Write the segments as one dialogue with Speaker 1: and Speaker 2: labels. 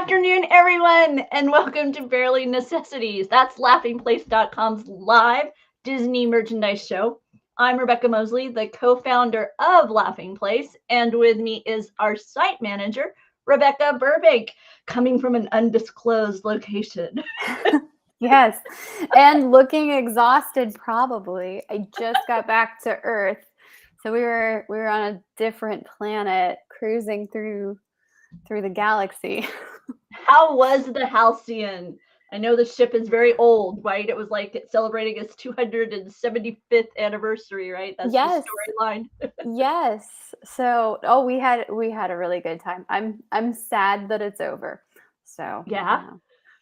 Speaker 1: afternoon, everyone, and welcome to Barely Necessities. That's laughingplace.com's live Disney merchandise show. I'm Rebekah Mosley, the co-founder of Laughing Place, and with me is our site manager, Rebekah Burbank, coming from an undisclosed location.
Speaker 2: Yes, and looking exhausted probably. I just got back to Earth. So we were on a different planet cruising through the galaxy.
Speaker 1: How was the Halcyon? I know the ship is very old, right? It was like it's celebrating its 275th anniversary, right? That's
Speaker 2: Yes.
Speaker 1: the storyline.
Speaker 2: Yes. So, we had a really good time. I'm sad that it's over. So,
Speaker 1: Yeah.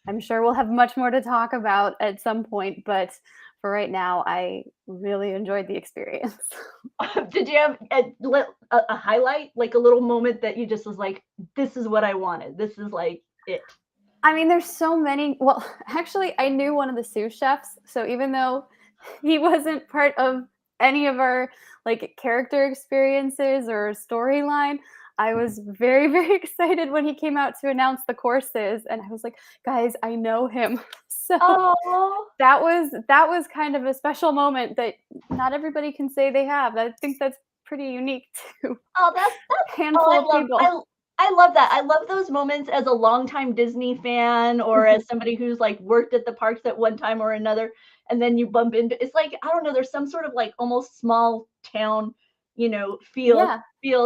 Speaker 2: I'm sure we'll have much more to talk about at some point, but for right now, I really enjoyed the experience.
Speaker 1: Did you have a highlight, like a little moment that you just was like, this is what I wanted. This is like it.
Speaker 2: I mean, there's so many. Well, actually, I knew one of the sous chefs. So even though he wasn't part of any of our like character experiences or storyline, I was very, very excited when he came out to announce the courses. And I was like, guys, I know him. So that was kind of a special moment that not everybody can say they have. I think that's pretty unique to
Speaker 1: that's
Speaker 2: a handful of people.
Speaker 1: I love that. I love those moments as a longtime Disney fan or as somebody who's like worked at the parks at one time or another. And then you bump into it's like, I don't know, there's some sort of like almost small town, feel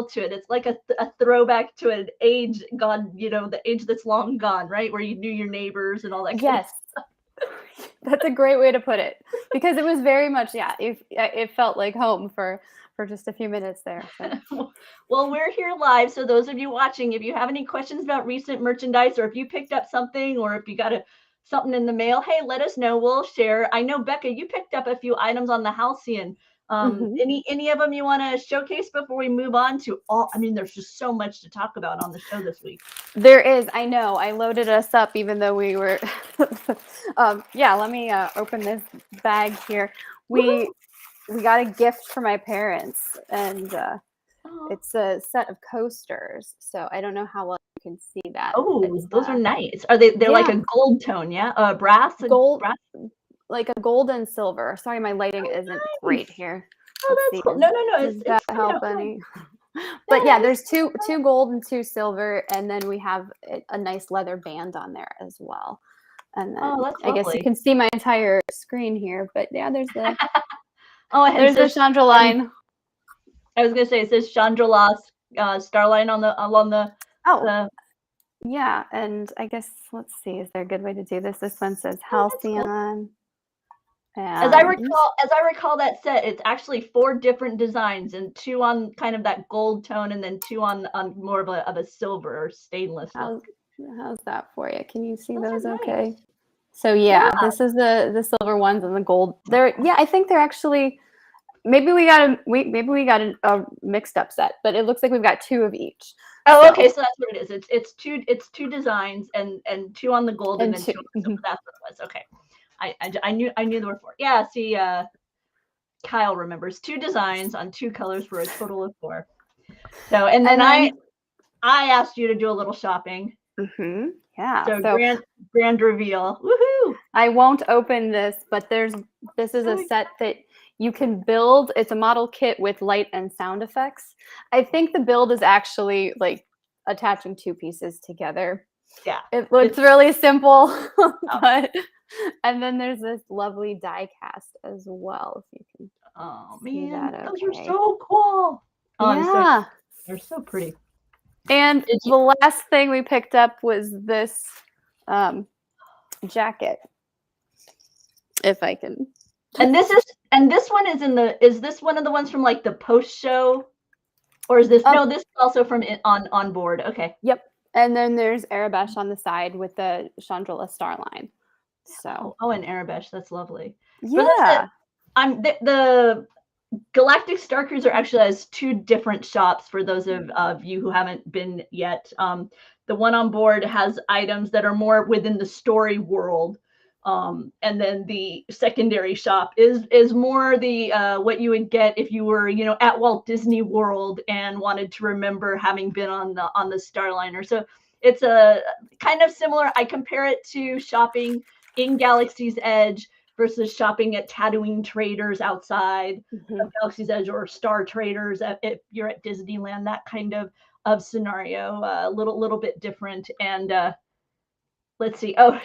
Speaker 1: to it. It's like a throwback to an age gone, the age that's long gone, right? Where you knew your neighbors and all that.
Speaker 2: Yes. That's a great way to put it, because it was very much, it felt like home for just a few minutes there. So.
Speaker 1: Well, we're here live. So those of you watching, if you have any questions about recent merchandise, or if you picked up something, or if you got something in the mail, hey, let us know. We'll share. I know, Bekah, you picked up a few items on the Halcyon. Any of them you want to showcase before we move on to all? I mean, there's just so much to talk about on the show this week.
Speaker 2: There is. I know. I loaded us up even though we were. Let me open this bag here. We got a gift for my parents, and it's a set of coasters. So I don't know how well you can see that.
Speaker 1: Oh, those are nice. Are they're like a gold tone, yeah? Brass?
Speaker 2: Gold. Like a gold and silver. Sorry, my lighting isn't great here.
Speaker 1: Oh, that's cool. No.
Speaker 2: Does that help any? But yeah, there's two gold and two silver, and then we have a nice leather band on there as well. And then I guess you can see my entire screen here. But yeah, there's the there's the Chandra line.
Speaker 1: I was gonna say it says Chandra Starline along the.
Speaker 2: Yeah, and I guess let's see. Is there a good way to do this? This one says Halcyon.
Speaker 1: As I recall that set, it's actually 4 different designs, and 2 on kind of that gold tone, and then 2 on more of a silver or stainless.
Speaker 2: How's that for you? Can you see those okay? Nice. So this is the silver ones and the gold. I think they're actually maybe we got a mixed up set, but it looks like we've got 2 of each.
Speaker 1: Oh, okay, so that's what it is. It's two designs and 2 on the gold and then 2 on the silver. That's what it was. Okay. I knew there were 4. Yeah, see, Kyle remembers 2 designs on 2 colors for a total of 4. So, and then I asked you to do a little shopping.
Speaker 2: Yeah.
Speaker 1: So grand reveal. Woohoo!
Speaker 2: I won't open this, but this is a set that you can build. It's a model kit with light and sound effects. I think the build is actually like attaching 2 pieces together.
Speaker 1: Yeah.
Speaker 2: It looks really simple, but. And then there's this lovely die cast as well. If you can see that, okay.
Speaker 1: Those are so cool.
Speaker 2: Yeah.
Speaker 1: They're so pretty.
Speaker 2: And the last thing we picked up was this jacket. If I can.
Speaker 1: And this one is this one of the ones from like the post show? Or is this no, this is also from on board. Okay.
Speaker 2: Yep. And then there's Arabesh on the side with the Chandra star line. So
Speaker 1: and Arabesh, that's lovely.
Speaker 2: Yeah.
Speaker 1: The Galactic Star Cruiser actually has 2 different shops for those of you who haven't been yet. The one on board has items that are more within the story world. And then the secondary shop is more the what you would get if you were, at Walt Disney World and wanted to remember having been on the Starliner. So it's a kind of similar. I compare it to shopping in Galaxy's Edge versus shopping at Tatooine Traders outside of Galaxy's Edge, or Star Traders if you're at Disneyland. That kind of scenario, a little bit different. And let's see. Oh,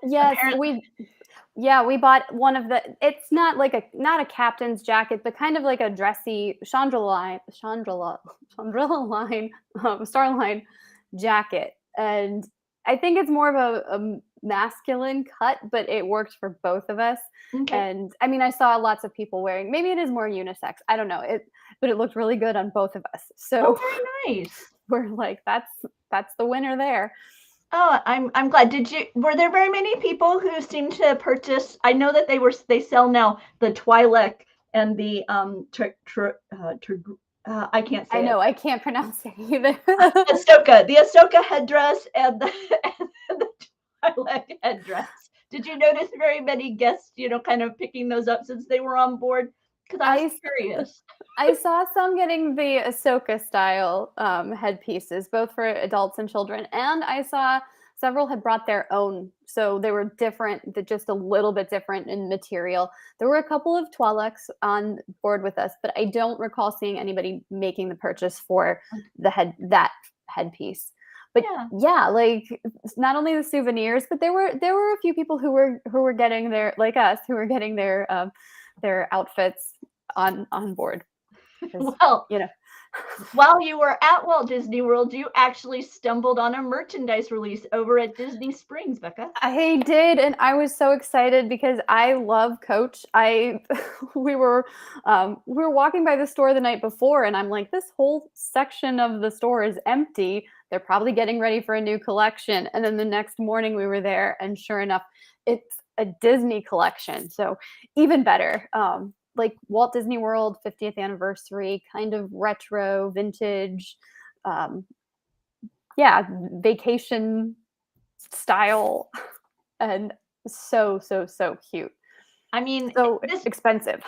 Speaker 2: yes,
Speaker 1: apparently,
Speaker 2: we bought one of the. It's not like not a captain's jacket, but kind of like a dressy Chandrila line, Starline jacket, and I think it's more of a masculine cut, but it worked for both of us.
Speaker 1: okay.
Speaker 2: And I mean, I saw lots of people wearing. Maybe it is more unisex. I don't know it, but it looked really good on both of us. So
Speaker 1: Oh, very nice.
Speaker 2: we're like, that's the winner there.
Speaker 1: Oh, I'm glad. Were there very many people who seemed to purchase? I know that they sell now the Twi'lek and the I can't say
Speaker 2: I know,
Speaker 1: it.
Speaker 2: I can't pronounce it either.
Speaker 1: The Ahsoka headdress and the Twi'lek headdress. Did you notice very many guests, kind of picking those up since they were on board? Because I was curious.
Speaker 2: I saw some getting the Ahsoka style headpieces, both for adults and children, and I saw several had brought their own, so they were different, just a little bit different in material. There were a couple of Twi'leks on board with us, but I don't recall seeing anybody making the purchase for that headpiece. But yeah, like not only the souvenirs, but there were a few people who were getting their, like us, who were getting their outfits on board.
Speaker 1: Well, while you were at Walt Disney World, you actually stumbled on a merchandise release over at Disney Springs, Bekah.
Speaker 2: I did, and I was so excited because I love Coach. We were walking by the store the night before, and I'm like, this whole section of the store is empty. They're probably getting ready for a new collection. And then the next morning we were there, and sure enough, it's a Disney collection. So even better. Like Walt Disney World 50th anniversary, kind of retro, vintage, vacation style, and so cute.
Speaker 1: I mean,
Speaker 2: so expensive.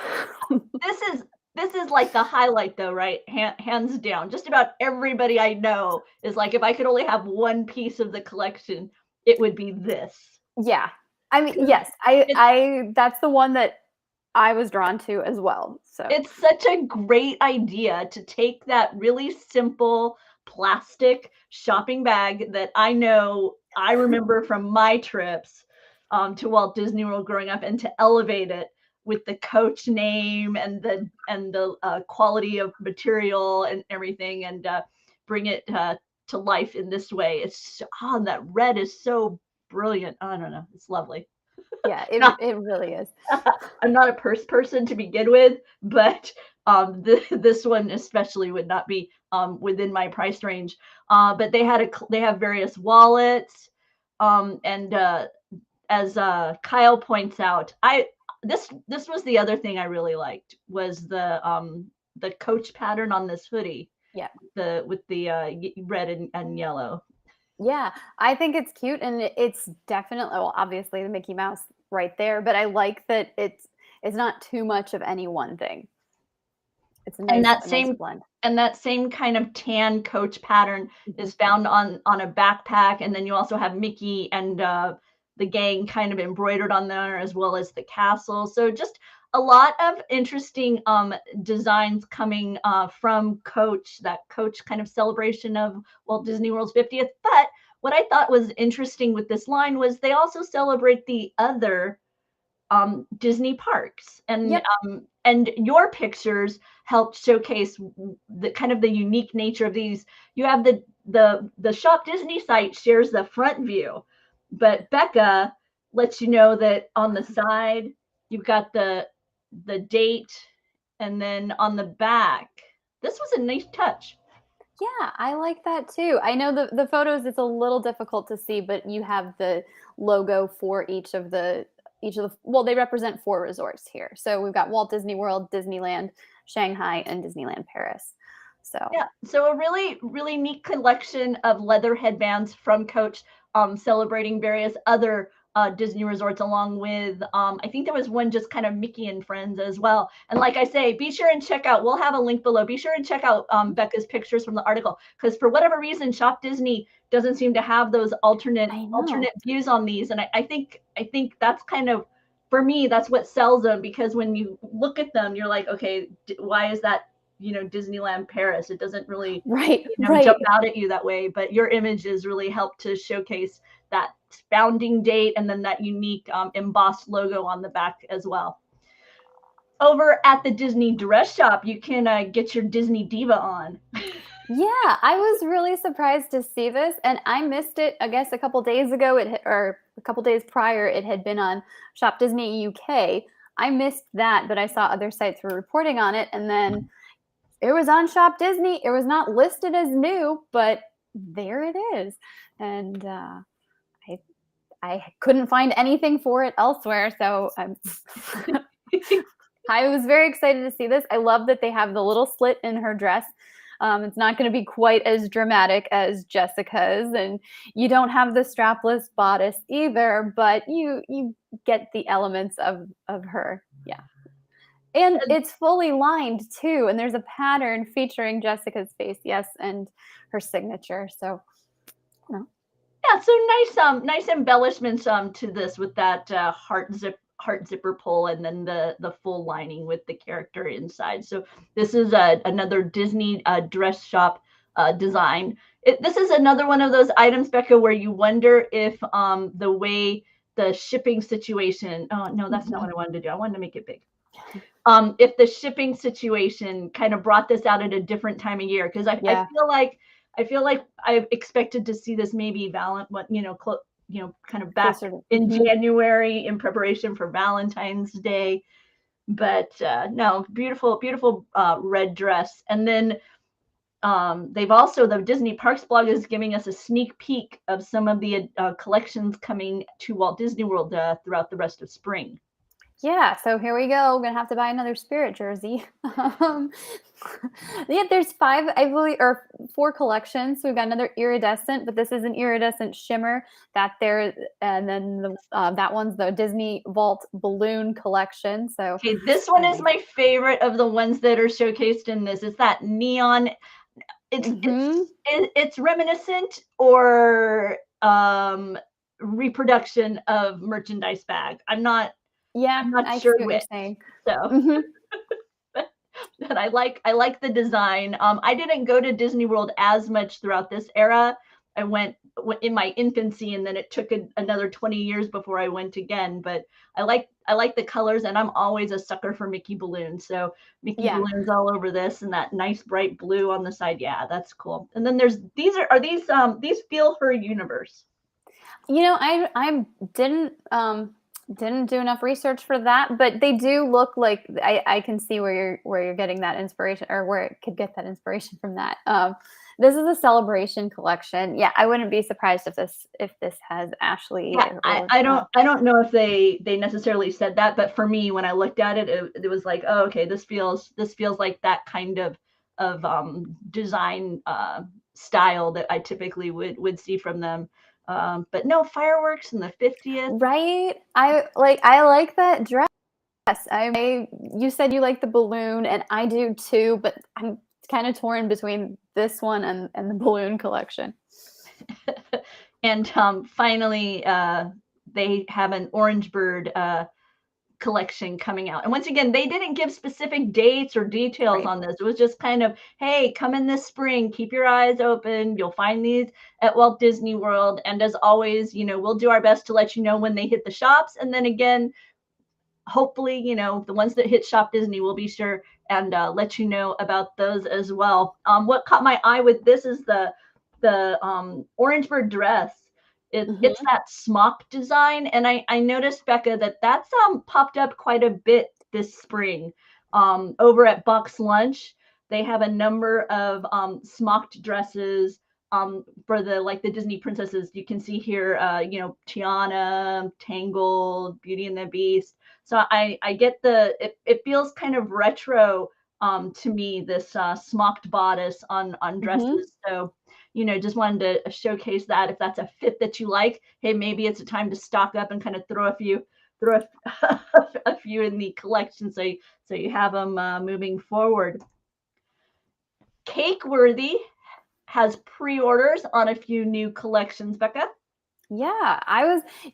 Speaker 1: This is like the highlight, though, right? Hands down. Just about everybody I know is like, if I could only have one piece of the collection, it would be this.
Speaker 2: Yeah, I mean, yes, I that's the one that I was drawn to as well. So
Speaker 1: it's such a great idea to take that really simple plastic shopping bag that I remember from my trips to Walt Disney World growing up, and to elevate it with the Coach name and the quality of material and everything, and bring it to life in this way. It's that red is so brilliant. I don't know, it's lovely.
Speaker 2: Yeah, it really is.
Speaker 1: I'm not a purse person to begin with, but this one especially would not be within my price range. But they have various wallets, and as Kyle points out, this was the other thing I really liked, was the Coach pattern on this hoodie.
Speaker 2: Yeah,
Speaker 1: with the red and yellow.
Speaker 2: Yeah, I think it's cute, and it's definitely, well, obviously the Mickey Mouse right there, but I like that it's not too much of any one thing. It's a nice blend.
Speaker 1: And that same kind of tan Coach pattern is found on a backpack, and then you also have Mickey and the gang kind of embroidered on there, as well as the castle. So just a lot of interesting designs coming from Coach, that Coach kind of celebration of Walt Disney World's 50th. But what I thought was interesting with this line was they also celebrate the other Disney parks, and and your pictures helped showcase the kind of the unique nature of these. You have the Shop Disney site shares the front view, but Bekah lets you know that on the side you've got the date, and then on the back, this was a nice touch.
Speaker 2: Yeah, I like that too. I know the photos, it's a little difficult to see, but you have the logo for each of the well, they represent 4 resorts here. So we've got Walt Disney World, Disneyland, Shanghai, and Disneyland Paris. So
Speaker 1: yeah, so a really, really neat collection of leather headbands from Coach, celebrating various other Disney resorts, along with I think there was one just kind of Mickey and Friends as well. And like I say, be sure and check out. We'll have a link below. Be sure and check out Becca's pictures from the article, because for whatever reason, Shop Disney doesn't seem to have those alternate views on these. And I think that's kind of, for me, that's what sells them, because when you look at them, you're like, okay, why is that, Disneyland Paris? It doesn't really jump out at you that way. But your images really help to showcase that founding date and then that unique embossed logo on the back as well. Over at the Disney dress shop, you can get your Disney Diva on.
Speaker 2: Yeah, I was really surprised to see this, and I missed it, I guess, a couple days ago, or a couple days prior, it had been on Shop Disney UK. I missed that, but I saw other sites were reporting on it, and then it was on Shop Disney. It was not listed as new, but there it is. And I couldn't find anything for it elsewhere, so I was very excited to see this. I love that they have the little slit in her dress. It's not going to be quite as dramatic as Jessica's, and you don't have the strapless bodice either, but you get the elements of her. Yeah. And it's fully lined too, and there's a pattern featuring Jessica's face, yes, and her signature. So,
Speaker 1: yeah, so nice embellishments to this, with that heart zipper pull, and then the full lining with the character inside. So this is another Disney dress shop design. This is another one of those items, Becca, where you wonder if the way the shipping situation. Oh no, that's not what I wanted to do. I wanted to make it big. If the shipping situation kind of brought this out at a different time of year, because I feel like I expected to see this maybe kind of back in January in preparation for Valentine's Day, but no, beautiful red dress. And then the Disney Parks blog is giving us a sneak peek of some of the collections coming to Walt Disney World throughout the rest of spring.
Speaker 2: Yeah, so here we go. We're gonna have to buy another Spirit jersey. Yeah, there's 5, I believe, or 4 collections. So we've got another iridescent, but this is an iridescent shimmer and then that one's the Disney Vault balloon collection. So
Speaker 1: okay, this one is my favorite of the ones that are showcased in this. It's that neon. It's reminiscent or reproduction of merchandise bag. I'm not sure which. So but I like the design. I didn't go to Disney World as much throughout this era. I went in my infancy, and then it took another 20 years before I went again. But I like the colors, and I'm always a sucker for Mickey balloons. So Mickey balloons all over this, and that nice bright blue on the side. Yeah, that's cool. And then there's these feel her universe.
Speaker 2: I didn't do enough research for that, but they do look like I can see where you're getting that inspiration, or where it could get that inspiration from that. This is a celebration collection. Yeah, I wouldn't be surprised if this has Ashley.
Speaker 1: Yeah, I don't know if they necessarily said that, but for me, when I looked at it, it was like, oh, okay, this feels like that kind of design style that I typically would see from them. But no fireworks in the 50th.
Speaker 2: Right. I like that dress. You said you like the balloon, and I do too, but I'm kind of torn between this one and the balloon collection.
Speaker 1: And finally, they have an orange bird collection coming out. And once again, they didn't give specific dates or details on this. It was just kind of, hey, come in this spring, keep your eyes open. You'll find these at Walt Disney World. And as always, we'll do our best to let you know when they hit the shops. And then again, hopefully, the ones that hit Shop Disney, will be sure and let you know about those as well. What caught my eye with this is the orange bird dress. It's that smock design, and I noticed, Becca, that's popped up quite a bit this spring. Over at Box Lunch, they have a number of smocked dresses for the Disney princesses. You can see here, Tiana, Tangled, Beauty and the Beast. So I get it feels kind of retro to me, this smocked bodice on dresses. So just wanted to showcase that if that's a fit that you like. Hey, maybe it's a time to stock up and kind of throw a few in the collection so you have them moving forward. Cakeworthy has pre-orders on a few new collections, Bekah.
Speaker 2: Yeah,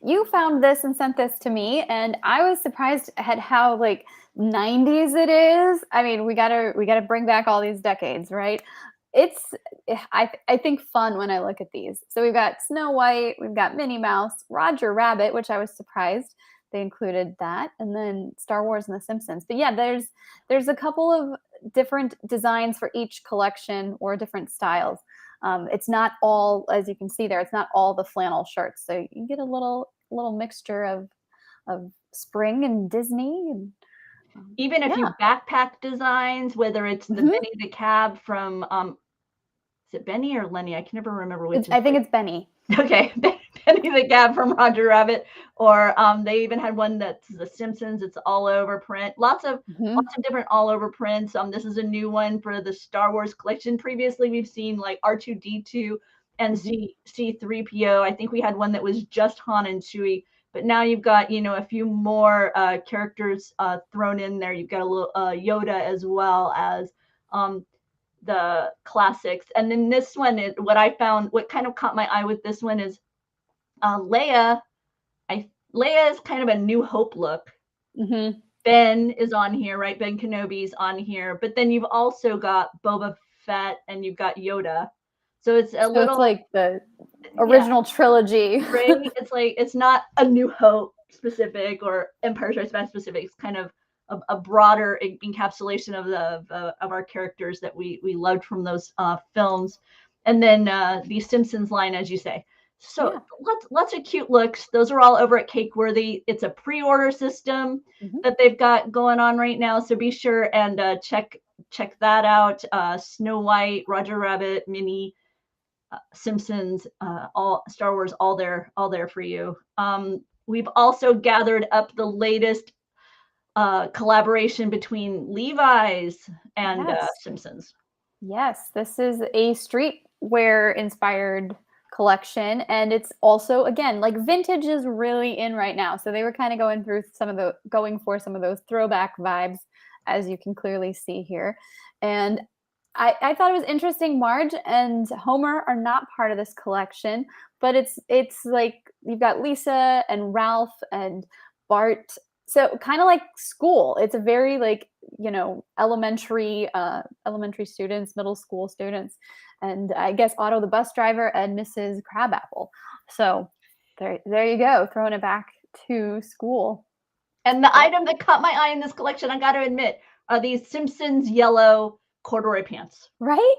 Speaker 2: you found this and sent this to me, and I was surprised at how like 90s it is. I mean, we gotta bring back all these decades, right? It's I think fun when I look at these. So we've got Snow White, we've got Minnie Mouse, Roger Rabbit, which I was surprised they included that, and then Star Wars and The Simpsons. But yeah, there's a couple of different designs for each collection or different styles. It's not all, as you can see there, it's not all the flannel shirts. So you get a little mixture of spring and Disney. And,
Speaker 1: even a few backpack designs, whether it's the Benny the Cab from, is it Benny or Lenny? I can never remember which.
Speaker 2: I think it's Benny.
Speaker 1: Okay, Benny the Cab from Roger Rabbit, or they even had one that's The Simpsons. It's all over print. Lots of different all over prints. This is a new one for the Star Wars collection. Previously, we've seen like R2-D2 and C3PO. I think we had one that was just Han and Chewie, but now you've got a few more characters thrown in there. You've got a little Yoda as well as the classics. And then this one, what kind of caught my eye with this one is Leia. Leia is kind of a New Hope look. Ben is on here, right? Ben Kenobi's on here, but then you've also got Boba Fett and you've got Yoda. So it's it's
Speaker 2: like the original trilogy,
Speaker 1: right? It's like it's not a New Hope specific or Empire Strikes Back specific. It's kind of a broader encapsulation of our characters that we loved from those films, and then the Simpsons line, as you say. So lots of cute looks. Those are all over at Cakeworthy. It's a pre-order system that they've got going on right now. So be sure and check that out. Snow White, Roger Rabbit, Minnie, Simpsons, all Star Wars, all there for you. We've also gathered up the latest collaboration between Levi's and Simpsons.
Speaker 2: Yes, this is a streetwear inspired collection, and it's also, again, like vintage is really in right now. So they were kind of going for some of those throwback vibes, as you can clearly see here. And I thought it was interesting. Marge and Homer are not part of this collection, but it's like you've got Lisa and Ralph and Bart. So kind of like school. It's a very like, elementary students, middle school students, and I guess Otto the bus driver and Mrs. Crabapple. So there you go, throwing it back to school.
Speaker 1: And the item that caught my eye in this collection, I got to admit, are these Simpsons yellow corduroy pants.
Speaker 2: Right?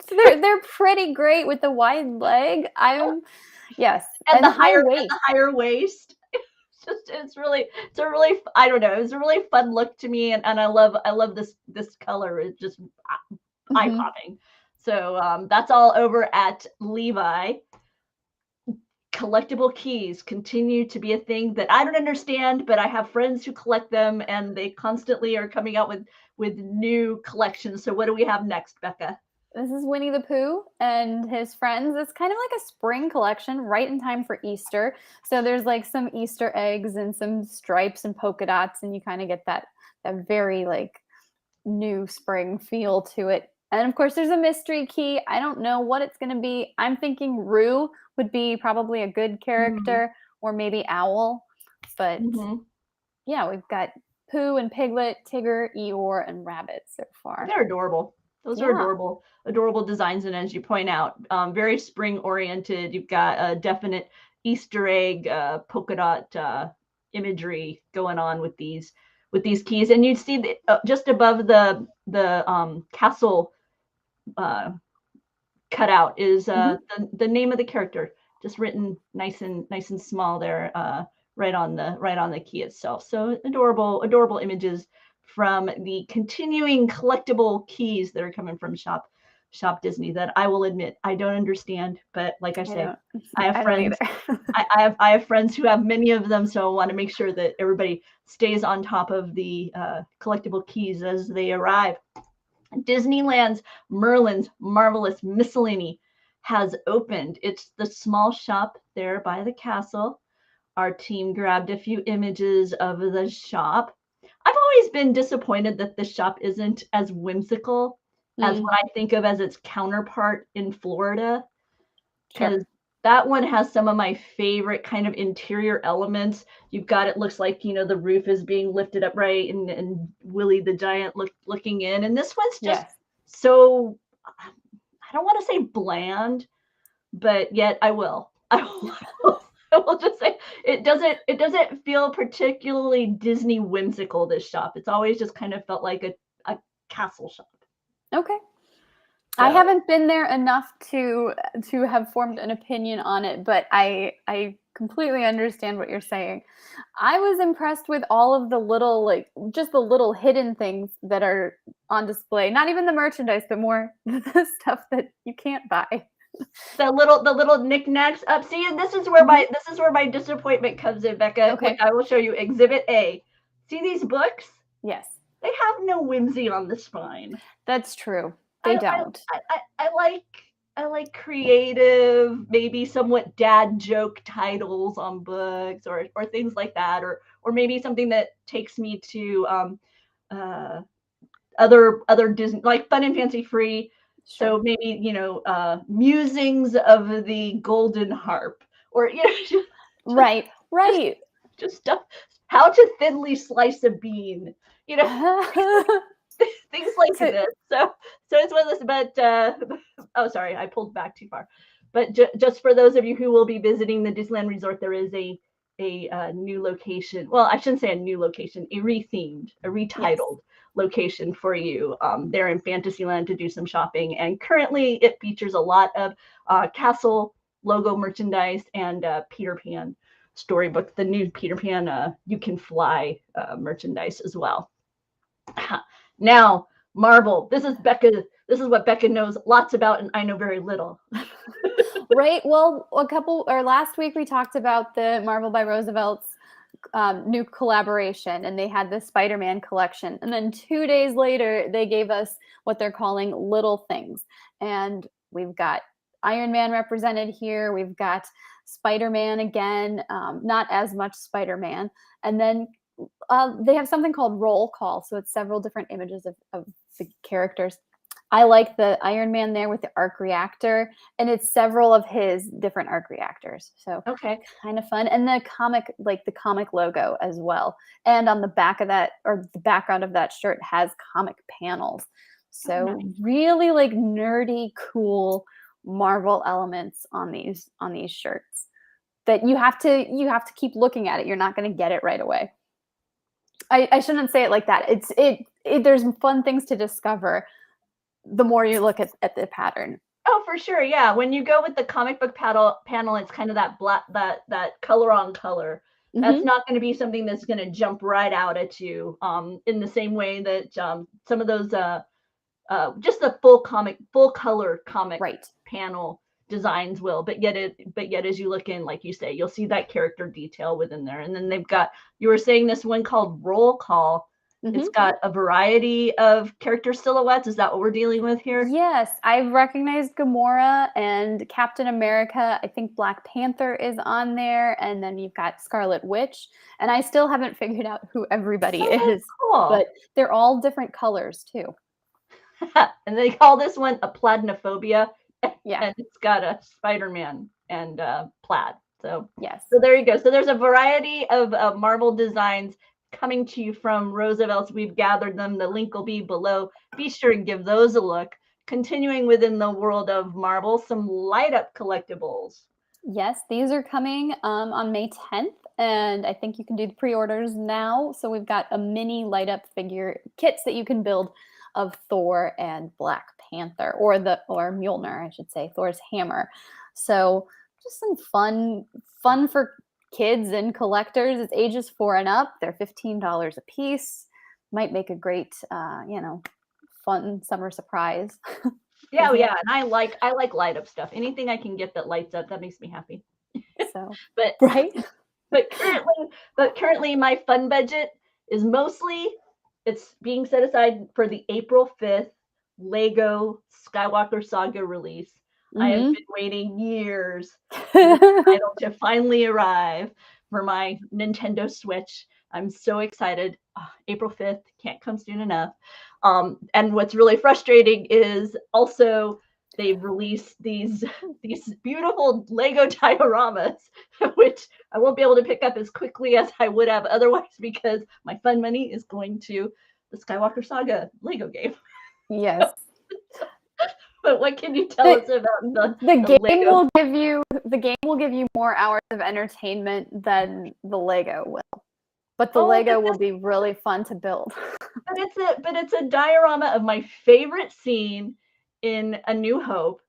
Speaker 2: they're pretty great with the wide leg. Yes.
Speaker 1: And the higher waist. It's a really I don't know, it's a really fun look to me, and I love this color. It's just eye-popping. So that's all over at Levi. Collectible keys continue to be a thing that I don't understand, but I have friends who collect them, and they constantly are coming out with new collections. So what do we have next, Bekah?
Speaker 2: This is Winnie the Pooh and his friends. It's kind of like a spring collection right in time for Easter. So there's like some Easter eggs and some stripes and polka dots, and you kind of get that very like new spring feel to it. And of course, there's a mystery key. I don't know what it's going to be. I'm thinking Roo would be probably a good character, or maybe Owl. But yeah, we've got Pooh and Piglet, Tigger, Eeyore, and Rabbit so far.
Speaker 1: They're adorable. Those are adorable designs. And as you point out, very spring oriented. You've got a definite Easter egg, polka dot imagery going on with these keys. And you see just above the castle cutout is the name of the character, just written nice and small there, right on the key itself. So adorable images from the continuing collectible keys that are coming from Shop Disney that I will admit I don't understand, but like I say, I have friends. I have friends who have many of them, so I want to make sure that everybody stays on top of the collectible keys as they arrive. Disneyland's Merlin's Marvelous Miscellany has opened. It's the small shop there by the castle. Our team grabbed a few images of the shop. I've always been disappointed that the shop isn't as whimsical as what I think of as its counterpart in Florida,
Speaker 2: Sure.
Speaker 1: because that one has some of my favorite kind of interior elements. You've got, it looks like, the roof is being lifted up, right, and Willie the Giant looking in. And this one's just
Speaker 2: Yes.
Speaker 1: so, I don't want to say bland, but yet I will. I will just say it doesn't feel particularly Disney whimsical, this shop. It's always just kind of felt like a castle shop.
Speaker 2: Okay.
Speaker 1: So.
Speaker 2: I haven't been there enough to have formed an opinion on it, but I completely understand what you're saying. I was impressed with all of the little, just the little hidden things that are on display. Not even the merchandise, but more the stuff that you can't buy.
Speaker 1: The little knickknacks up. See, and this is where my disappointment comes in, Bekah.
Speaker 2: Okay.
Speaker 1: Look, I will show you Exhibit A. See these books?
Speaker 2: Yes.
Speaker 1: They have no whimsy on the spine.
Speaker 2: That's true. They don't.
Speaker 1: I like creative, maybe somewhat dad joke titles on books, or things like that, or maybe something that takes me to other Disney, like Fun and Fancy Free.
Speaker 2: Sure.
Speaker 1: So maybe, Musings of the Golden Harp, or
Speaker 2: right.
Speaker 1: Just stuff. How to thinly slice a bean, things like this. So it's one of those. But oh, sorry, I pulled back too far. But just for those of you who will be visiting the Disneyland Resort, there is a new location. Well, I shouldn't say a new location, a retitled location for you there in Fantasyland to do some shopping. And currently it features a lot of castle logo merchandise and Peter Pan storybook, the new Peter Pan You Can Fly merchandise as well. Now, Marvel. This is Bekah. This is what Bekah knows lots about, and I know very little.
Speaker 2: Right. Well, last week we talked about the Marvel by Roosevelt's new collaboration, and they had the Spider-Man collection. And then 2 days later, they gave us what they're calling Little Things. And we've got Iron Man represented here. We've got Spider-Man again, not as much Spider-Man. And then they have something called Roll Call. So it's several different images of the characters. I like the Iron Man there with the arc reactor, and it's several of his different arc reactors. So
Speaker 1: okay,
Speaker 2: kind of fun. And the comic logo as well. And on the back of that, or the background of that shirt, has comic panels. So really nerdy, cool Marvel elements on these shirts that you have to keep looking at it. You're not going to get it right away. I shouldn't say it like that. There's fun things to discover the more you look at the pattern.
Speaker 1: Oh, for sure. Yeah. When you go with the comic book panel, it's kind of that black, that color on color. Mm-hmm. That's not going to be something that's going to jump right out at you in the same way that some of those just the full color comic panel designs will. But yet as you look in, like you say, you'll see that character detail within there. And then you were saying this one called Roll Call. Mm-hmm. It's got a variety of character silhouettes. Is that what we're dealing with here?
Speaker 2: Yes, I've recognized Gamora and Captain America. I think Black Panther is on there. And then you've got Scarlet Witch. And I still haven't figured out who everybody is. Cool. But they're all different colors too.
Speaker 1: And they call this one a Plaidnophobia.
Speaker 2: Yeah.
Speaker 1: And it's got a Spider-Man and plaid. So
Speaker 2: yes.
Speaker 1: So there you go. So there's a variety of Marvel designs coming to you from Roosevelt's. We've gathered them. The link will be below. Be sure and give those a look. Continuing within the world of Marvel, some light up collectibles.
Speaker 2: Yes, these are coming on May 10th, and I think you can do the pre-orders now. So we've got a mini light up figure kits that you can build of Thor and Black Panther, or Mjolnir, I should say, Thor's hammer. So just some fun for kids and collectors. It's ages 4 and up. They're $15 a piece. Might make a great, fun summer surprise.
Speaker 1: Yeah, yeah. And I like light up stuff. Anything I can get that lights up, that makes me happy.
Speaker 2: So,
Speaker 1: but currently my fun budget is it's being set aside for the April 5th LEGO Skywalker Saga release. I have
Speaker 2: Mhm.
Speaker 1: been waiting years for this title to finally arrive for my Nintendo Switch. I'm so excited. April 5th can't come soon enough. And what's really frustrating is also they've released these beautiful Lego dioramas, which I won't be able to pick up as quickly as I would have otherwise because my fun money is going to the Skywalker Saga Lego game.
Speaker 2: Yes.
Speaker 1: But what can you tell
Speaker 2: The,
Speaker 1: us about
Speaker 2: the game
Speaker 1: Lego?
Speaker 2: will give you more hours of entertainment than the Lego will. But the
Speaker 1: Oh,
Speaker 2: Lego will be really fun to build.
Speaker 1: but it's a diorama of my favorite scene in A New Hope.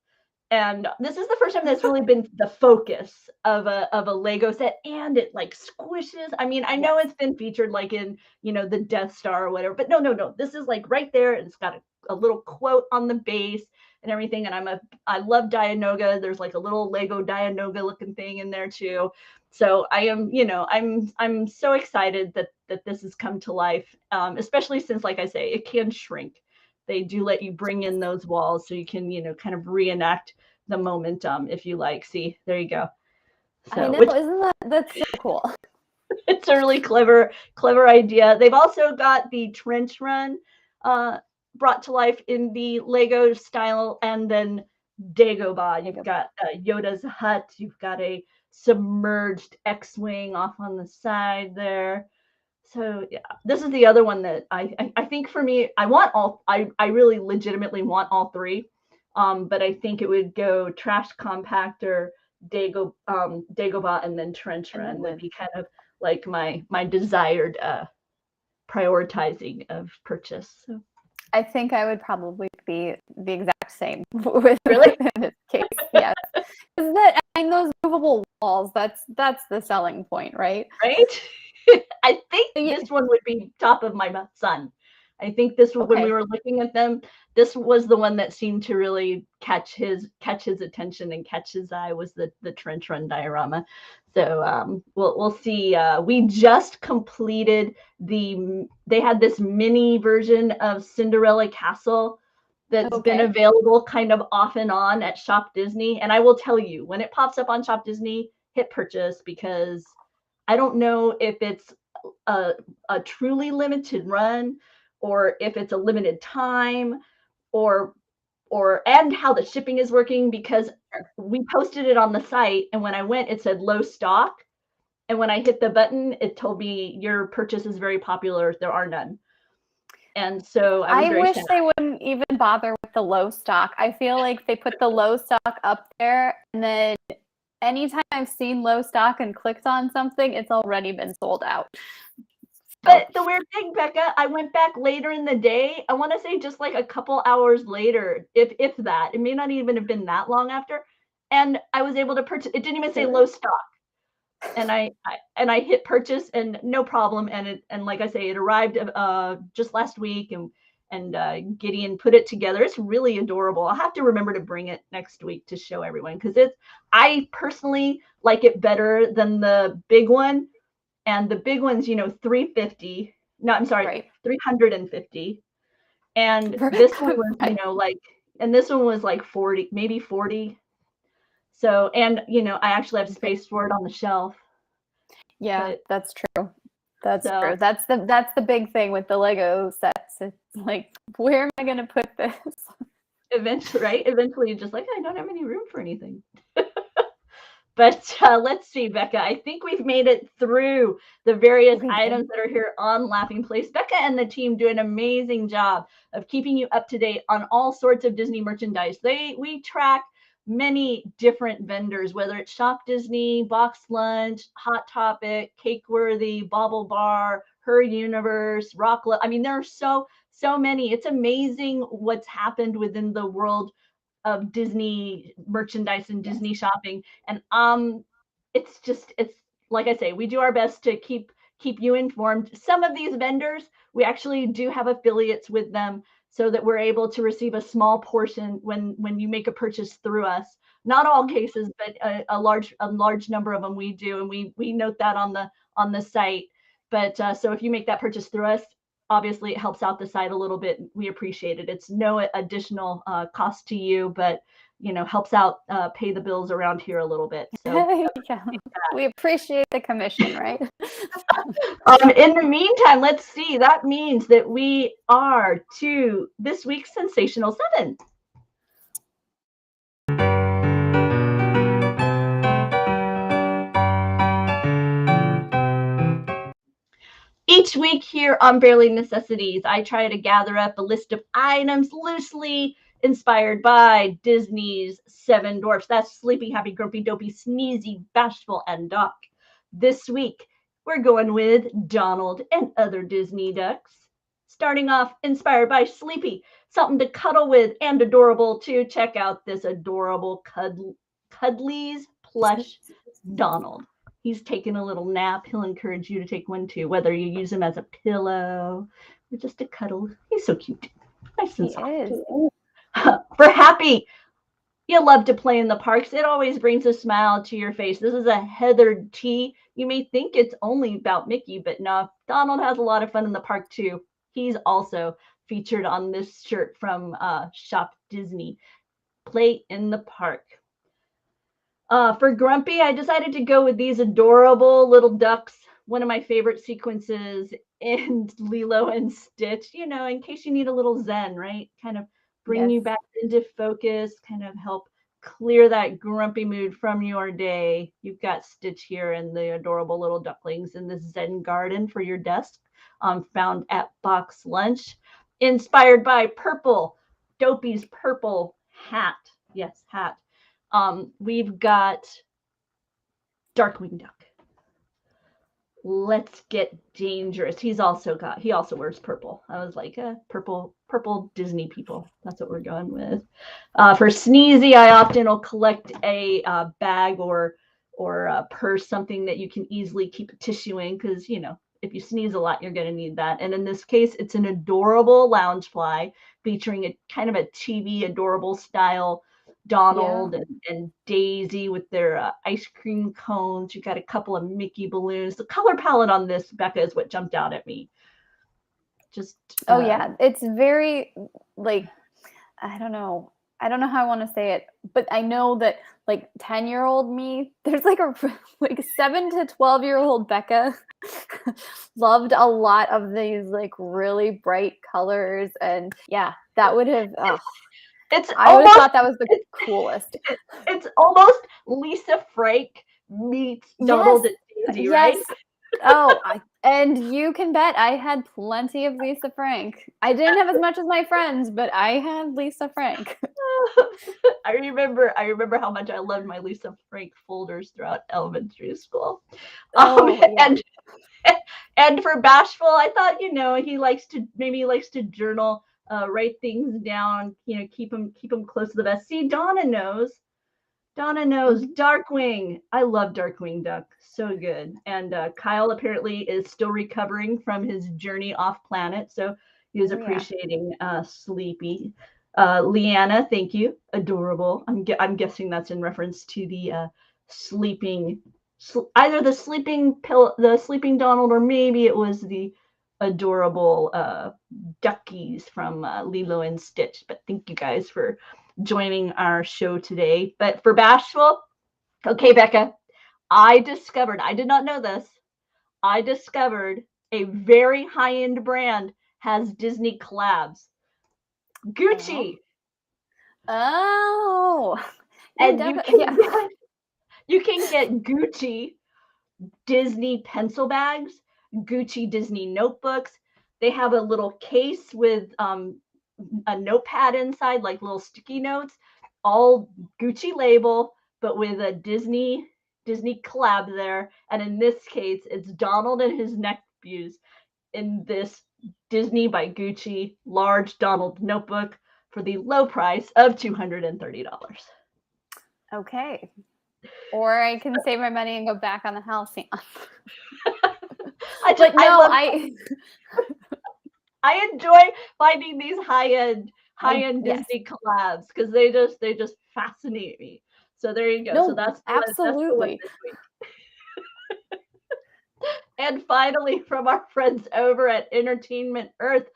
Speaker 1: And this is the first time that's really been the focus of a Lego set, and it like squishes. I mean, I know
Speaker 2: Yes.
Speaker 1: it's been featured like in, you know, the Death Star or whatever, but no. This is like right there, and it's got a little quote on the base and everything. And I love Dianoga. There's like a little Lego Dianoga looking thing in there too. So I am, you know, I'm so excited that this has come to life, especially since, like I say, it can shrink. They do let you bring in those walls so you can, you know, kind of reenact the moment, if you like. See, there you go.
Speaker 2: I
Speaker 1: So,
Speaker 2: know,
Speaker 1: which
Speaker 2: isn't that's so cool?
Speaker 1: it's a really clever idea. They've also got the trench run uh, brought to life in the Lego style, and then Dagobah. You've got Yoda's hut. You've got a submerged X-wing off on the side there. So yeah, this is the other one that I think for me, I want all. I really legitimately want all three. But I think it would go trash compactor, Dagobah, and then trench
Speaker 2: And
Speaker 1: run
Speaker 2: then
Speaker 1: would be kind of like my desired prioritizing of purchase. So.
Speaker 2: I think I would probably be the exact same with
Speaker 1: Really?
Speaker 2: in this case. Yes. Because that, I mean, those movable walls, that's the selling point, right?
Speaker 1: Right? I think
Speaker 2: So
Speaker 1: this one would be top of my son. I think this when we
Speaker 2: okay.
Speaker 1: were looking at them, this was the one that seemed to really catch his attention and catch his eye was the trench run diorama. So we'll see. We just completed they had this mini version of Cinderella Castle that's been
Speaker 2: Okay.
Speaker 1: available kind of off and on at Shop Disney. And I will tell you, when it pops up on Shop Disney, hit purchase because I don't know if it's a, a truly limited run or if it's a limited time or and how the shipping is working because we posted it on the site and when I went it said low stock and when I hit the button it told me your purchase is very popular, there are none. And so I was
Speaker 2: I
Speaker 1: very
Speaker 2: wish
Speaker 1: sad.
Speaker 2: they wouldn't even bother with the low stock. I feel like they put the low stock up there, and then anytime I've seen low stock and clicked on something, it's already been sold out. So,
Speaker 1: But the weird thing, Becca, I went back later in the day. I want to say just like a couple hours later, if that. It may not even have been that long after. And I was able to purchase. It didn't even say low stock. And I hit purchase and no problem. And like I say, it arrived just last week and Gideon put it together. It's really adorable. I'll have to remember to bring it next week to show everyone because I personally like it better than the big one and the big one's 350. No, I'm sorry,
Speaker 2: right.
Speaker 1: 350. And this one was
Speaker 2: Right.
Speaker 1: and this one was like 40, maybe 40. So and I actually have
Speaker 2: Okay.
Speaker 1: space for it on the shelf.
Speaker 2: Yeah,
Speaker 1: But
Speaker 2: that's true. That's
Speaker 1: so
Speaker 2: true. That's the big thing with the Lego sets. It's like, where am I gonna put this?
Speaker 1: eventually you're just like I don't have any room for anything. But let's see, Becca. I think we've made it through the various
Speaker 2: We did.
Speaker 1: items that are here on Laughing Place. Becca and the team do an amazing job of keeping you up to date on all sorts of Disney merchandise. We track many different vendors, whether it's Shop Disney, Box Lunch, Hot Topic, Cakeworthy, Bobble Bar, Her Universe, I mean, there are so many. It's amazing what's happened within the world of Disney merchandise and
Speaker 2: Yes.
Speaker 1: Disney shopping. And it's like I say, we do our best to keep you informed. Some of these vendors, we actually do have affiliates with them so that we're able to receive a small portion when you make a purchase through us. Not all cases, but a large number of them we do, and we note that on the site. But so if you make that purchase through us, obviously it helps out the site a little bit. We appreciate it. It's no additional cost to you, but helps out pay the bills around here a little bit. So
Speaker 2: yeah, we appreciate the commission, right?
Speaker 1: In the meantime, let's see. That means that we are to this week's Sensational Seven. Each week here on Barely Necessities, I try to gather up a list of items loosely inspired by Disney's Seven Dwarfs. That's Sleepy, Happy, Grumpy, Dopey, Sneezy, Bashful, and Doc. This week, we're going with Donald and Other Disney Ducks. Starting off, inspired by Sleepy, something to cuddle with and adorable too. Check out this adorable Cuddly's plush Donald. He's taking a little nap. He'll encourage you to take one too, whether you use him as a pillow or just a cuddle. He's so cute. Nice and soft. For Happy, you love to play in the parks. It always brings a smile to your face. This is a heathered tee. You may think it's only about Mickey, but no, Donald has a lot of fun in the park too. He's also featured on this shirt from Shop Disney. Play in the park. For Grumpy, I decided to go with these adorable little ducks. One of my favorite sequences in Lilo and Stitch, in case you need a little zen, right? Kind of bring you back into focus, kind of help clear that grumpy mood from your day. You've got Stitch here and the adorable little ducklings in this Zen garden for your desk, found at Box Lunch. Inspired by Purple, Dopey's purple hat. Yes, hat. We've got Darkwing Duck. Let's get dangerous. He also wears purple. I was like, purple Disney people. That's what we're going with. For Sneezy, I often will collect a bag or a purse, something that you can easily keep a tissue in, because if you sneeze a lot, you're going to need that. And in this case, it's an adorable loungefly featuring a kind of a chibi, adorable style Donald and Daisy with their ice cream cones. You got a couple of Mickey balloons. The color palette on this, Bekah, is what jumped out at me. Just
Speaker 2: it's very I don't know how I want to say it, but I know that 10-year-old me, there's a 7 to 12-year-old Bekah loved a lot of these really bright colors, and that would have I would have thought that was the coolest.
Speaker 1: It's almost Lisa Frank meets Donald and Daisy, right?
Speaker 2: And you can bet I had plenty of Lisa Frank. I didn't have as much as my friends, but I had Lisa Frank.
Speaker 1: I remember how much I loved my Lisa Frank folders throughout elementary school. And for Bashful, I thought he likes to journal. Write things down, keep them close to the vest. See, Donna knows. Darkwing. I love Darkwing Duck. So good. And Kyle apparently is still recovering from his journey off planet, so he was appreciating Sleepy. Leanna, thank you. Adorable. I'm guessing that's in reference to the either the sleeping Donald, or maybe it was the adorable duckies from Lilo and Stitch. But thank you guys for joining our show today. But for Bashful, okay, Bekah, I did not know this, I discovered a very high-end brand has Disney collabs. Gucci.
Speaker 2: And
Speaker 1: you can get Gucci Disney pencil bags, Gucci Disney notebooks. They have a little case with a notepad inside, like little sticky notes, all Gucci label, but with a Disney collab there. And in this case, it's Donald and his nephews in this Disney by Gucci large Donald notebook for the low price of $230.
Speaker 2: Okay. Or I can save my money and go back on the halcyon.
Speaker 1: I enjoy finding these high-end Disney collabs because they just fascinate me. So there you go.
Speaker 2: No,
Speaker 1: so that's
Speaker 2: absolutely.
Speaker 1: That's the one. And finally, from our friends over at Entertainment Earth,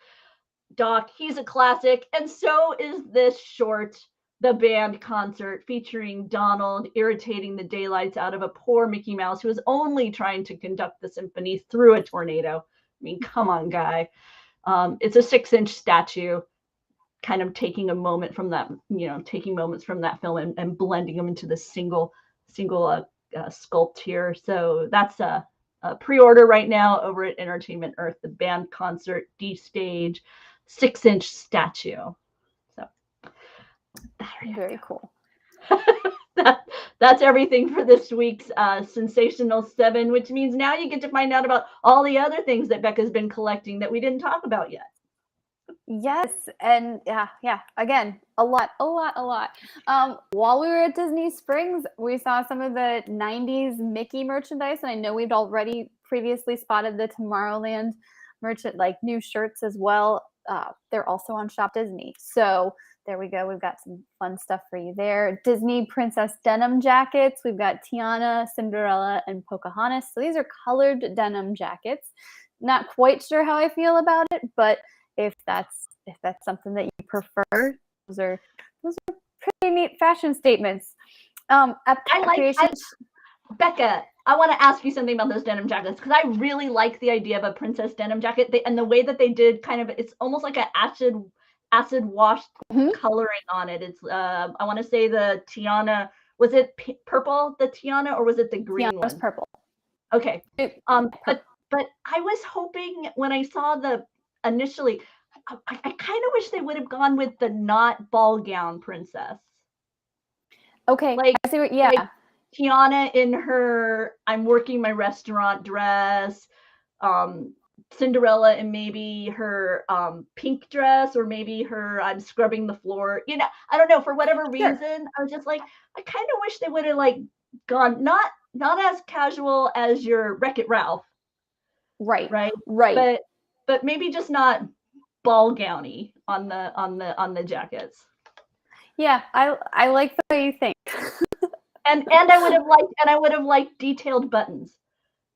Speaker 1: Doc, he's a classic, and so is this short the band concert featuring Donald irritating the daylights out of a poor Mickey Mouse who was only trying to conduct the symphony through a tornado. I mean, come on, guy. It's a 6-inch statue, kind of taking a moment from that, taking moments from that film and blending them into the single sculpt here. So that's a pre-order right now over at Entertainment Earth, the band concert D-Stage 6-inch statue. So
Speaker 2: very cool.
Speaker 1: That's everything for this week's Sensational 7, which means now you get to find out about all the other things that Bekah's been collecting that we didn't talk about yet.
Speaker 2: Yes, and yeah, again, a lot. While we were at Disney Springs, we saw some of the 90s Mickey merchandise, and I know we'd already previously spotted the Tomorrowland merchant, like new shirts as well. They're also on Shop Disney. So there we go. We've got some fun stuff for you there. Disney Princess denim jackets. We've got Tiana, Cinderella, and Pocahontas. So these are colored denim jackets. Not quite sure how I feel about it, but if that's something that you prefer, those are pretty neat fashion statements.
Speaker 1: Bekah, I want to ask you something about those denim jackets, because I really like the idea of a princess denim jacket, and the way that they did it's almost like an acid wash coloring on it. It's I want to say the Tiana, was it purple, the Tiana, or was it the green
Speaker 2: Tiana
Speaker 1: one?
Speaker 2: was purple.
Speaker 1: Okay. But I was hoping when I saw the initially, I kind of wish they would have gone with the not ball gown princess.
Speaker 2: Okay.
Speaker 1: Like,
Speaker 2: I see what,
Speaker 1: like Tiana in her I'm working my restaurant dress, Cinderella in maybe her pink dress, or maybe her I'm scrubbing the floor. I don't know, for whatever reason, I was just like, I kind of wish they would have like gone not as casual as your Wreck-It Ralph.
Speaker 2: Right.
Speaker 1: But maybe just not ball gowny on the jackets.
Speaker 2: Yeah, I like the way you think.
Speaker 1: and I would have liked detailed buttons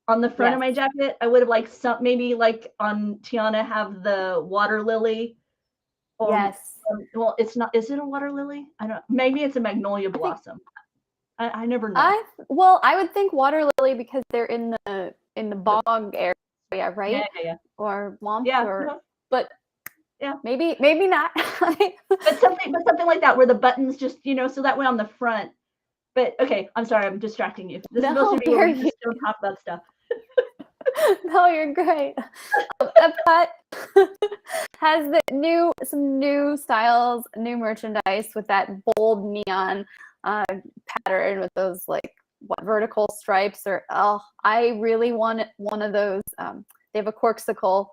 Speaker 1: on the front of my jacket. I would have liked some, maybe like on Tiana, have the water lily. Well, it's not. Is it a water lily? I don't. Maybe it's a magnolia blossom. I never know.
Speaker 2: I would think water lily because they're in the bog area, right?
Speaker 1: Yeah.
Speaker 2: Or swamp. But
Speaker 1: yeah,
Speaker 2: maybe not.
Speaker 1: but something like that, where the buttons just so that way on the front. But okay, I'm sorry, I'm distracting you. This is supposed to be where we just don't talk about stuff.
Speaker 2: No, you're great. Epcot has some new styles, new merchandise with that bold neon pattern with those vertical stripes. I really want one of those. They have a corksicle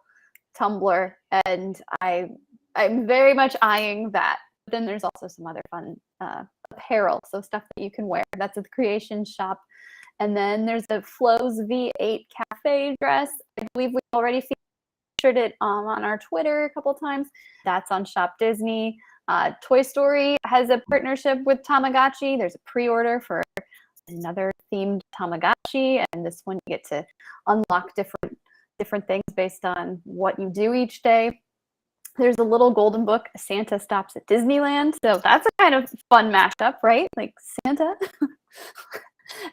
Speaker 2: tumbler, and I'm very much eyeing that. But then there's also some other fun apparel, so stuff that you can wear. That's at the Creation Shop. And then there's the Flo's V8 Cafe dress. I believe we already featured it on our Twitter a couple times. That's on Shop Disney. Toy Story has a partnership with Tamagotchi. There's a pre-order for another themed Tamagotchi, and this one you get to unlock different things based on what you do each day. There's a little golden book, Santa Stops at Disneyland. So that's a kind of fun mashup, right? Like Santa.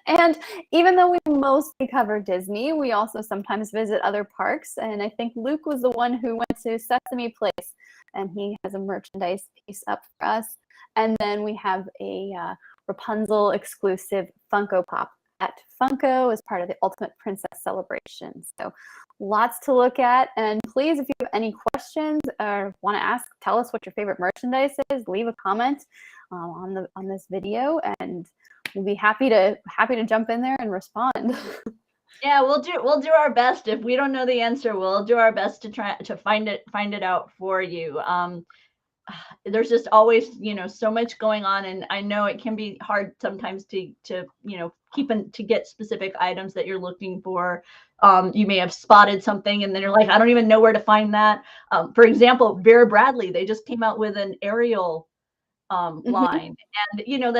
Speaker 2: And even though we mostly cover Disney, we also sometimes visit other parks. And I think Luke was the one who went to Sesame Place, and he has a merchandise piece up for us. And then we have a Rapunzel exclusive Funko Pop at Funko as part of the Ultimate Princess Celebration. So lots to look at. And please, if you have any questions or want to ask, tell us what your favorite merchandise is. Leave a comment on this video, and we'll be happy to jump in there and respond.
Speaker 1: Yeah, we'll do our best. If we don't know the answer, we'll do our best to try to find it out for you. There's just always so much going on, and I know it can be hard sometimes to to get specific items that you're looking for. You may have spotted something and then you're like, I don't even know where to find that. For example, Vera Bradley, they just came out with an Ariel line, and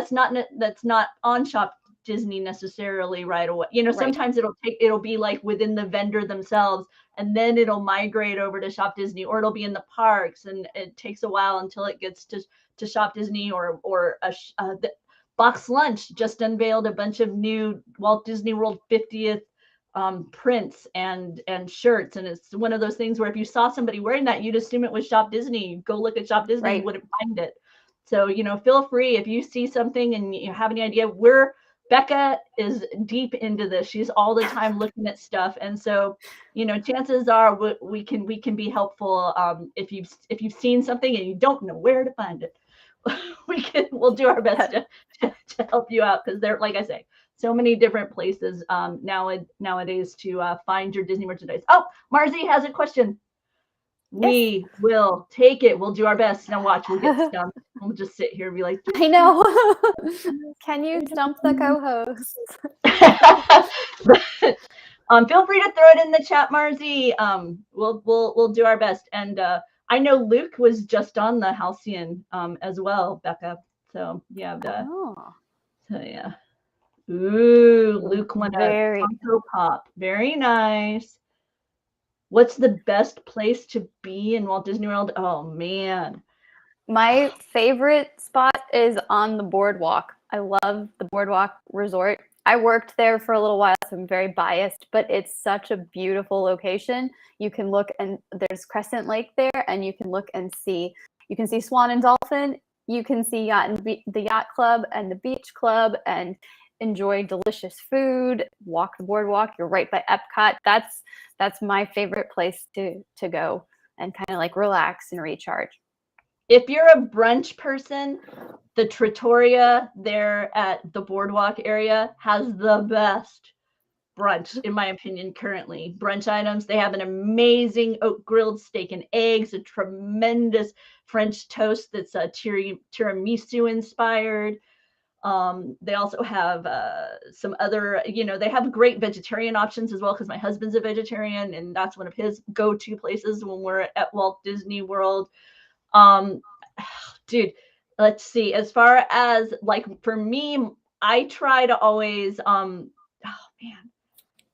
Speaker 1: that's not on Shop Disney necessarily right away. Sometimes it'll be like within the vendor themselves, and then it'll migrate over to Shop Disney, or it'll be in the parks, and it takes a while until it gets to Shop Disney, or the Box Lunch just unveiled a bunch of new Walt Disney World 50th prints and shirts, and it's one of those things where if you saw somebody wearing that, you'd assume it was Shop Disney. You'd go look at Shop Disney,
Speaker 2: Right.
Speaker 1: you wouldn't find it. So feel free if you see something and you have any idea. Bekah is deep into this. She's all the time looking at stuff, and so chances are we can be helpful. If you've seen something and you don't know where to find it, we'll do our best to help you out, because there, like I say, so many different places nowadays to find your Disney merchandise. Oh, Marzi has a question. We will take it. We'll do our best. Now watch, we'll get stumped. We'll just sit here and be like,
Speaker 2: I know. Can you stump the co-host?
Speaker 1: Feel free to throw it in the chat, Marzi. We'll do our best. And I know Luke was just on the Halcyon as well, Bekah. So yeah, so yeah. Ooh, Luke won a Funko Pop. Very nice. What's the best place to be in Walt Disney World? Oh man.
Speaker 2: My favorite spot is on the boardwalk. I love the boardwalk resort. I worked there for a little while, so I'm very biased, but it's such a beautiful location. You can look, and there's Crescent Lake there, and you can look and see. You can see Swan and Dolphin. You can see the Yacht Club and the Beach Club, and enjoy delicious food. Walk the boardwalk. You're right by Epcot. That's my favorite place to go and kind of like relax and recharge.
Speaker 1: If you're a brunch person, the Trattoria there at the boardwalk area has the best brunch, in my opinion, currently. Brunch items, they have an amazing oat grilled steak and eggs, a tremendous French toast that's tiramisu inspired. They also have some other, they have great vegetarian options as well, because my husband's a vegetarian, and that's one of his go-to places when we're at Walt Disney World. Dude, let's see. As far as like for me, I try to always oh man,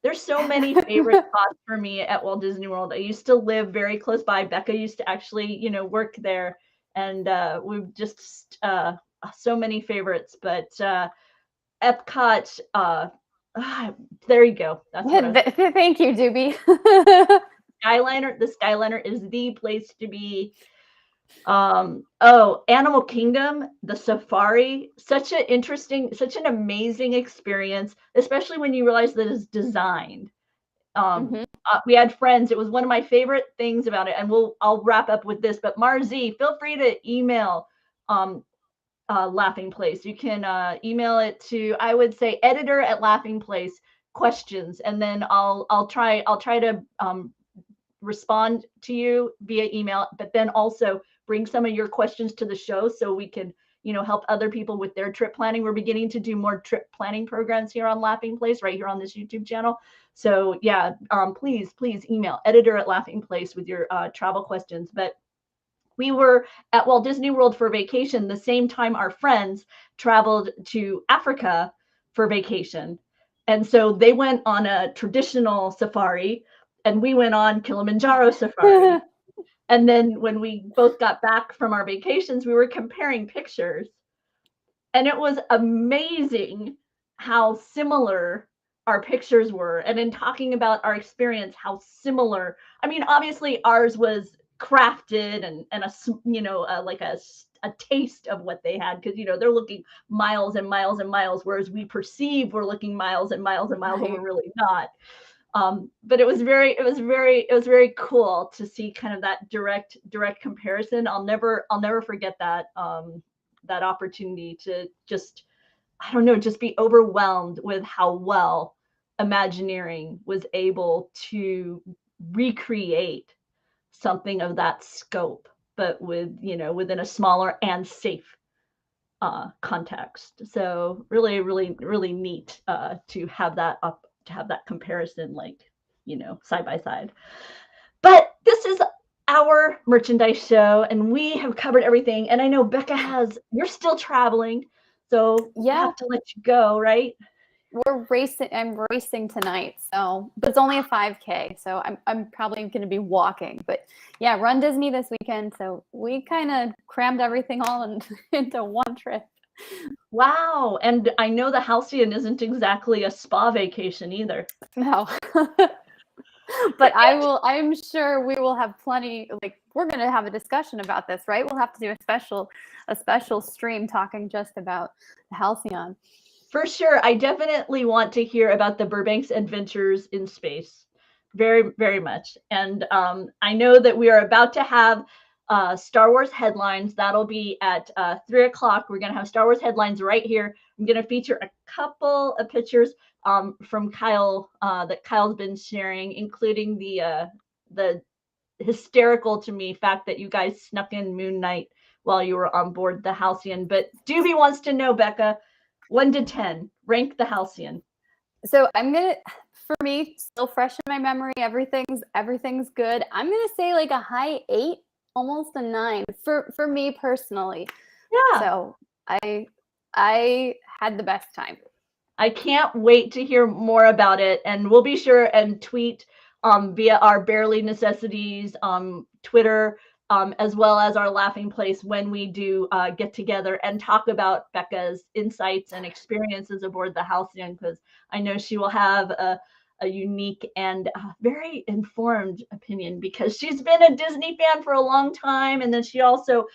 Speaker 1: there's so many favorite spots for me at Walt Disney World. I used to live very close by. Bekah used to actually, work there, and we've just so many favorites. But Epcot, there you go. That's what
Speaker 2: Thank you, Doobie.
Speaker 1: Skyliner. The Skyliner is the place to be. Animal Kingdom, the safari, such an amazing experience, especially when you realize that it's designed. We had friends. It was one of my favorite things about it, and I'll wrap up with this. But Marzi, feel free to email Laughing Place. You can email it to, I would say, editor@Laughing Place questions, and then I'll try to respond to you via email, but then also bring some of your questions to the show so we can, help other people with their trip planning. We're beginning to do more trip planning programs here on Laughing Place, right here on this YouTube channel. So yeah, please email editor@Laughing Place with your travel questions. But we were at Walt Disney World for vacation the same time our friends traveled to Africa for vacation. And so they went on a traditional safari, and we went on Kilimanjaro safari. And then when we both got back from our vacations, we were comparing pictures. And it was amazing how similar our pictures were. And in talking about our experience, how similar, I mean, obviously ours was crafted and like a taste of what they had, because they're looking miles and miles and miles, whereas we perceive we're looking miles and miles and miles, and we're really not. But it was very cool to see kind of that direct comparison. I'll never forget that that opportunity to just be overwhelmed with how well Imagineering was able to recreate something of that scope, but within a smaller and safe context. So really neat to have that up, to have that comparison, side by side. But this is our merchandise show, and we have covered everything. And I know Bekah you're still traveling, so yeah, I have to let you go, right?
Speaker 2: we're racing. I'm racing tonight, so but it's only a 5K, so I'm probably going to be walking. But yeah, Run Disney this weekend, so we kind of crammed everything all into one trip.
Speaker 1: Wow. And I know the Halcyon isn't exactly a spa vacation either.
Speaker 2: No. But I'm sure we will have plenty, like we're going to have a discussion about this, right? We'll have to do a special stream talking just about the Halcyon.
Speaker 1: For sure. I definitely want to hear about the Burbank's adventures in space. Very, very much. And I know that we are about to have Star Wars headlines. That'll be at 3 o'clock. We're going to have Star Wars headlines right here. I'm going to feature a couple of pictures from Kyle that Kyle's been sharing, including the hysterical to me fact that you guys snuck in Moon Knight while you were on board the Halcyon. But Doobie wants to know, Bekah, 1 to 10, rank the Halcyon.
Speaker 2: So for me, still fresh in my memory, everything's good. I'm gonna say like a high 8, almost a 9 for me personally.
Speaker 1: Yeah.
Speaker 2: So I had the best time.
Speaker 1: I can't wait to hear more about it, and we'll be sure and tweet via our Barely Necessities Twitter, as well as our Laughing Place when we do get together and talk about Bekah's insights and experiences aboard the Halcyon, because I know she will have a unique and very informed opinion, because she's been a Disney fan for a long time, and then she also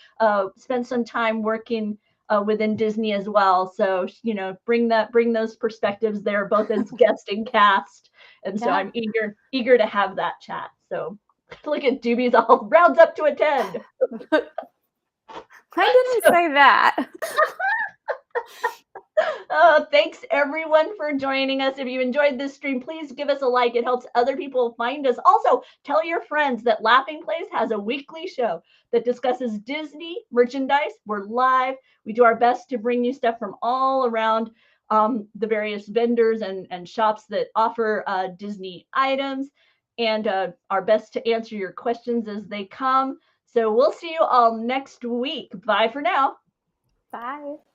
Speaker 1: spent some time working within Disney as well. So, you know, bring those perspectives there, both as guest and cast. And so I'm eager to have that chat. So look at Doobie's all rounds up to a 10.
Speaker 2: I didn't say that.
Speaker 1: Thanks everyone for joining us. If you enjoyed this stream, please give us a like. It helps other people find us. Also, tell your friends that Laughing Place has a weekly show that discusses Disney merchandise. We're live. We do our best to bring you stuff from all around the various vendors and shops that offer Disney items, and our best to answer your questions as they come. So we'll see you all next week. Bye for now.
Speaker 2: Bye.